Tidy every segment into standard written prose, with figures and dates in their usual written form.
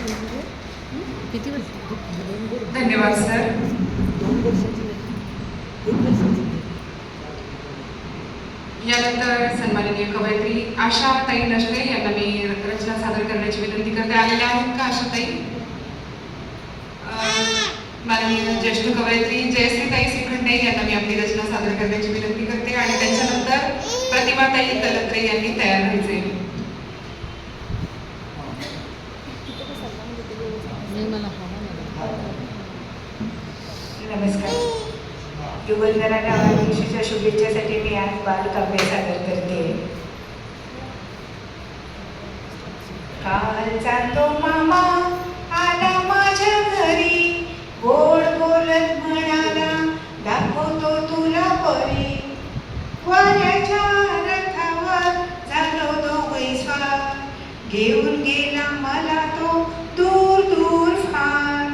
किती वर्ष? धन्यवाद सर. 2 वर्षाची, 1 वर्षाची. यानंतर सन्माननीय कवयित्री आशाताई नष्टे यांना मी रचना सादर करण्याची विनंती करते. आलेल्या आहेत का आशाताई? माननीय ज्येष्ठ कवयित्री जयश्रीताई श्रीखंडे यांना मी आपली रचना सादर करण्याची विनंती करते आणि त्यांच्यानंतर प्रतिभाताई कलत्रे यांनी तयार व्हायचे. नमस्कार. युगंधरा दिवशीच्या शुभेच्छेसाठी मी आज बालकाव्य सादर करते. कालचा तो मामा आला माझ्या घरी, गोड बोलत म्हणाला दाखवतो तुला परी. वाऱ्याच्या रथावर झालो दोघे स्वार, घेऊन गेला मला तो दूर दूर फार.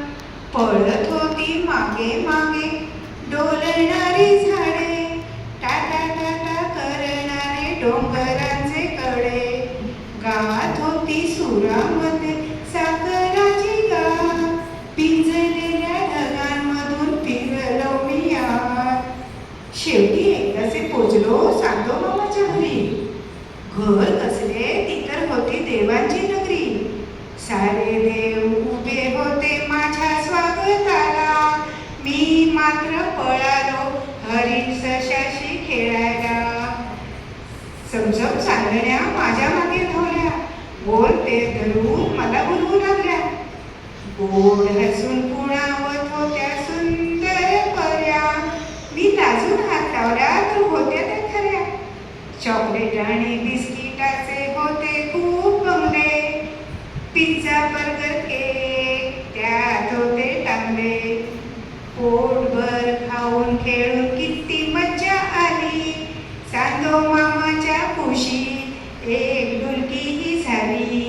पळत होती मागे मागे डोलणारी झाडे, टाटा टाटा करणारे डोंगरांचे कडे. गात होती सुरामध्ये सागराची गाठ, पिंजलेल्या ढगांमधून फिरलो मी आत. शेवटी एकदाचे पोचलो सांगतो मामाच्या घरी. घर कसले ती तर होती देवांची नगरी. सारे देव उभे होते माझ्या स्वागताला, मी मात्र पळालो हरी सशाशी खेळायला. समजम चांदण्या माझ्या मागे धावल्या, गोल ते धरून मला बोलवू लागल्या. गोड हसून पुणावत होत्या सुंदर पर्या, मी लाजून हात लावला तर होत्या त्या खऱ्या. चॉकलेट आणि बिस्किटाचे होते खूप बंगले, पिझ्झा बर्गर केक त्यात होते टांगले. पोटभर खाऊन खेळून किती मज्जा आली, सांदो मामाच्या कुशीत एक डुलकीही झाली.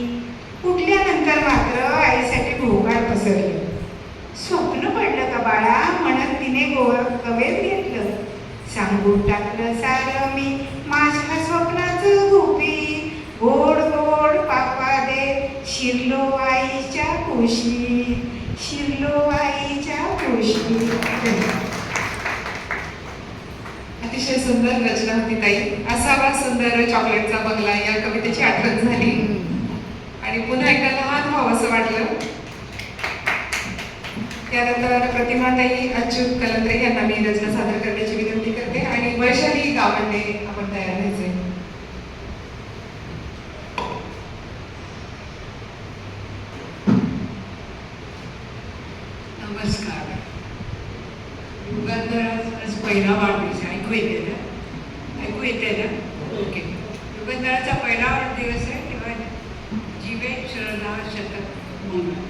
उठल्यानंतर मात्र आईसाठी भोकाड पसरली. स्वप्न पडलं का बाळा म्हणत तिने कवेत घेतलं. सांगून टाकलं सारं मी माझ्या स्वप्नाचं गुपी. गोड गोड पापा दे शिरलो आईच्या कुशीत, शिरलो आईच्या कुशीत. अतिशय सुंदर रचना होती ताई. असावा सुंदर चॉकलेटचा बंगला या कवितेची आठवण झाली आणि पुन्हा एकदा लहान व्हावं असं वाटलं. त्यानंतर प्रतिभाताई अच्युत कलत्रे यांना मी रचना सादर करण्याची विनंती करते आणि वैशाली गावंडे आपण तयार व्हायचे. नमस्कार. युगंधराचा आज पहिला वाढदिवस आहे. ऐकू येते ना? ऐकू येते ना? ओके. युगंधराचा पहिला वाढदिवस आहे तेव्हा जीवे शरणा शतक म्हणून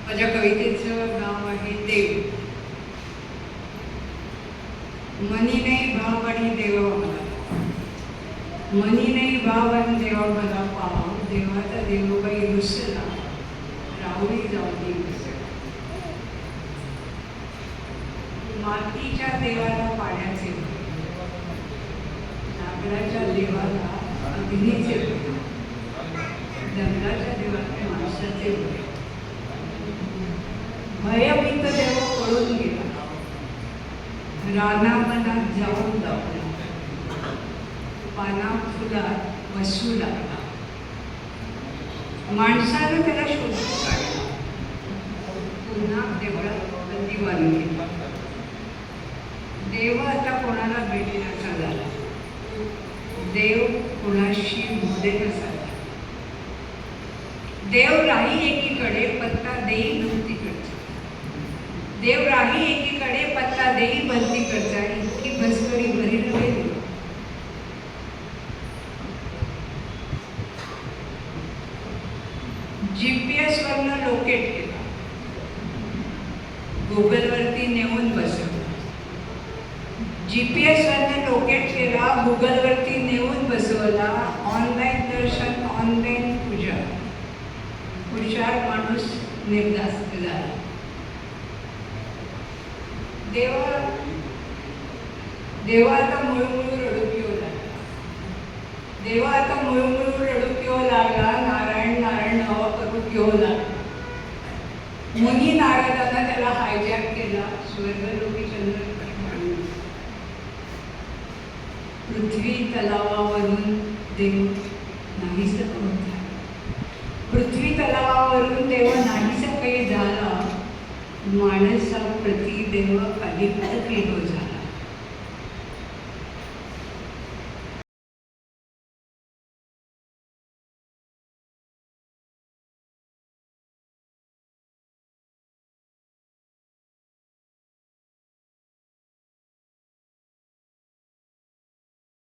माझ्या कवितेचं नाव आहे देव. मनी नाही भाव आणि देवा मला, मनी नाही भाव आणि देवा मला पाव. देवाचा देवबाई रुसला, राहुरी जाऊन रुसला. मातीच्या देवाला पाण्याचे भय, लाकडाच्या देवाला अग्नीचे भय, जंगलाच्या देवाला माणसाचे भय. भयभीत देव पळून गेला, रानावनात जाऊन दाखला. पाना फुलात बसू लागला, माणसानं त्याला शोधून काढला. पुन्हा देवळात बंदी बांधली. देव आता कोणाला भेटण्याचा झाला, देव कोणाशी बोलेनासा झाला. देव राही एकीकडे पत्ता देई भक्तीकडचा, देव राही एकीकडे पत्ता देई भक्तीकडचा. इतकी भस्करी भरी नव्हे. GPS वरनं लोकेट केला, गुगलवरती नेऊन बसवलं. GPS वरनं लोकेट केला, गुगलवरती नेऊन बसवला. ऑनलाईन दर्शन, ऑनलाईन पूजा. हुशार माणूस निर्धास्त झाला. देवा आता मुळमुळू रडू पिऊ लागला. देवा आता मुळमुळू रडू पिऊ लागला. नारायण नारायण नावा करू पिऊ लागला. मुनी नारदानं त्याला हायजॅक केला, स्वर्गलोकी चंद्र आणून. पृथ्वी तलावावरून देव नाहीसं होत. पृथ्वी तलावावरून देव नाहीसा काही झाला, माणसा प्रति देव अलिप्त केलो